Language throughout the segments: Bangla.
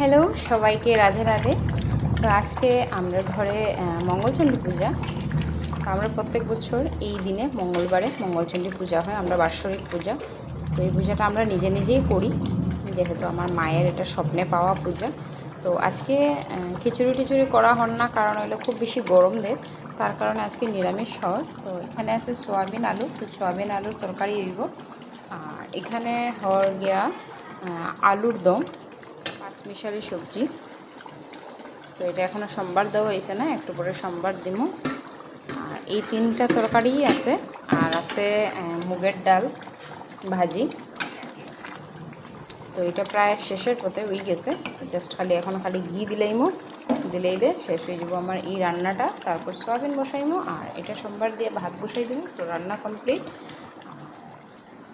হ্যালো সবাইকে রাধে রাধে। তো আজকে আমরা ঘরে মঙ্গলচণ্ডী পূজা। আমরা প্রত্যেক বছর এই দিনে মঙ্গলবারে মঙ্গলচণ্ডী পূজা হয়, আমরা বাৎসরিক পূজা। তো এই পূজাটা আমরা নিজে নিজেই করি, যেহেতু আমার মায়ের এটা স্বপ্নে পাওয়া পূজা। তো আজকে খিচুড়ি টিচুড়ি করা হন না, কারণ হলো খুব বেশি গরম দেয়, তার কারণে আজকে নিরামিষ হওয়ার। তো এখানে আছে সোয়াবিন আলু, তো সোয়াবিন আলুর তরকারি হইব। আর এখানে হওয়ার গিয়া আলুর দম, পাঁচমিশালি সবজি। তো এটা এখনও সোমবার দেওয়া হয়েছে না, একটু পরে সোমবার দিব। আর এই তিনটা তরকারিই আছে। আর আছে মুগের ডাল ভাজি। তো এটা প্রায় শেষের পথে হয়ে গেছে, জাস্ট খালি ঘি দিলেইমো, দিলেই শেষ হয়ে যাব আমার এই রান্নাটা। তারপর সয়াবিন বসাইমো, আর এটা সোমবার দিয়ে ভাত বসাই দিব। তো রান্না কমপ্লিট।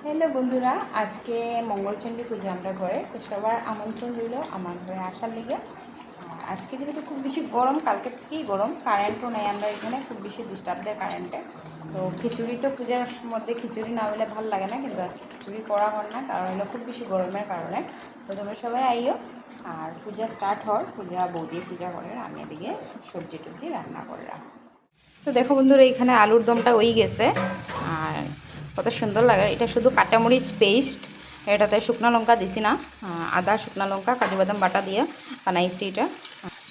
হ্যালো বন্ধুরা, আজকে মঙ্গলচণ্ডী পূজা আমরা ঘরে। তো সবার আমন্ত্রণ রইল আমার ঘরে আসার লিগে। আজকে যেহেতু খুব বেশি গরম, কালকের থেকেই গরম, কারেন্টও নেই আমরা এখানে, খুব বেশি ডিস্টার্ব দেয় কারেন্টে। তো খিচুড়ি তো পূজার মধ্যে খিচুড়ি না হলে ভালো লাগে না, কিন্তু আজকে খিচুড়ি করা হয় না, কারণ হলো খুব বেশি গরমের কারণে। তো তোমরা সবাই আইও। আর পূজা স্টার্ট হওয়ার, পূজা বৌদি পূজা করে, আমি এদিকে সবজি টবজি রান্না করলাম। তো দেখো বন্ধুরা, এখানে আলুর দমটা হয়ে গেছে। আর কত সুন্দর লাগে, এটা শুধু কাঁচামরিচ পেস্ট, এটাতে শুকনো লঙ্কা দিছি না, আদা শুকনো লঙ্কা কাজু বাদাম বাটা দিয়ে বানাইছি এটা।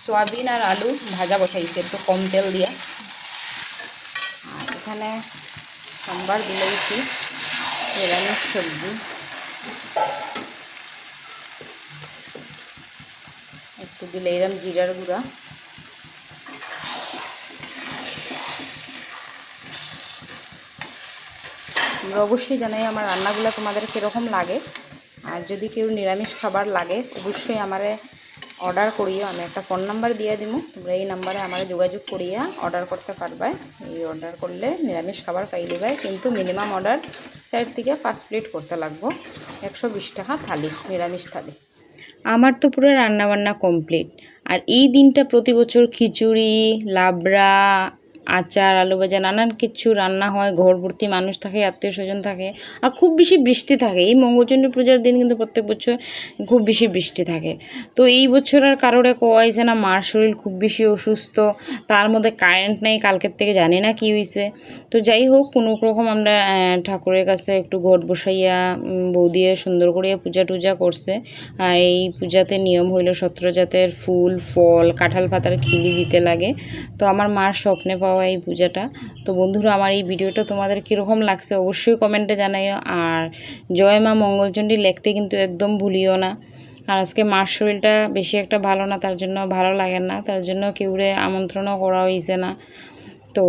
সোয়াবিন আর আলু ভাজা বসাইছি একটু কম তেল দিয়ে। আর এখানে সোমবার দিলেইছি নিরামিষ সবজি, একটু দিলে এরম জিরার গুঁড়া। তোমরা অবশ্যই জানাই আমার রান্নাগুলো তোমাদের কীরকম লাগে। আর যদি কেউ নিরামিষ খাবার লাগে অবশ্যই আমারে অর্ডার করিও, আমি একটা ফোন নাম্বার দিয়ে দিব, তোমরা এই নাম্বারে আমার যোগাযোগ করিয়া অর্ডার করতে পারবে। এই অর্ডার করলে নিরামিষ খাবার পাই দেবে, কিন্তু মিনিমাম অর্ডার 4 থেকে 5 প্লেট করতে লাগবো। 120 টাকা থালি, নিরামিষ থালি। আমার তো পুরো রান্নাবান্না কমপ্লিট। আর এই দিনটা প্রতি বছর খিচুড়ি, লাবড়া, আচার, আলু ভাজা, নানান কিছু রান্না হয়, ঘর ভর্তি মানুষ থাকে, আত্মীয় স্বজন থাকে, আর খুব বেশি বৃষ্টি থাকে। এই মঙ্গলচণ্ডী পূজার দিন কিন্তু প্রত্যেক বছর খুব বেশি বৃষ্টি থাকে। তো এই বছর আর কারোরে কোয়াইছে না, মার শরীর খুব বেশি অসুস্থ, তার মধ্যে কারেন্ট নেই, কালকের থেকে জানি না কী হয়েছে। তো যাই হোক, কোনো রকম আমরা ঠাকুরের কাছে একটু ঘট বসাইয়া বৌদিয়ে সুন্দর করিয়া পূজা টুজা করছে। আর এই পূজাতে নিয়ম হইল 17 জাতের ফুল ফল কাঁঠাল পাতার খিলি দিতে লাগে। তো আমার মার স্বপ্নে পাওয়া এই পূজাটা। তো বন্ধুরা, আমার এই ভিডিওটা তোমাদের কীরকম লাগছে অবশ্যই কমেন্টে জানাইও। আর জয় মা মঙ্গলচণ্ডী লিখতে কিন্তু একদম ভুলিও না। আর আজকে মার শরীরটা বেশি একটা ভালো না, তার জন্য ভালো লাগে না, তার জন্য কেউরে আমন্ত্রণও করা হয়েছে না। তো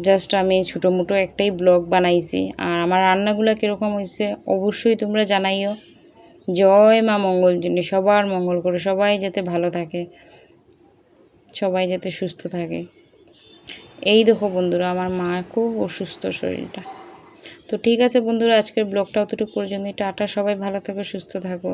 জাস্ট আমি ছোটো মোটো একটাই ব্লগ বানাইছি। আর আমার রান্নাগুলো কীরকম হয়েছে অবশ্যই তোমরা জানাইও। জয় মা মঙ্গলচণ্ডী, সবার মঙ্গল করে, সবাই যাতে ভালো থাকে, সবাই যাতে সুস্থ থাকে। এই দেখো বন্ধুরা, আমার মা খুব অসুস্থ শরীরটা। তো ঠিক আছে বন্ধুরা, আজকের ব্লগটা অতটুকু পর্যন্ত। টাটা, সবাই ভালো থাকো, সুস্থ থাকো।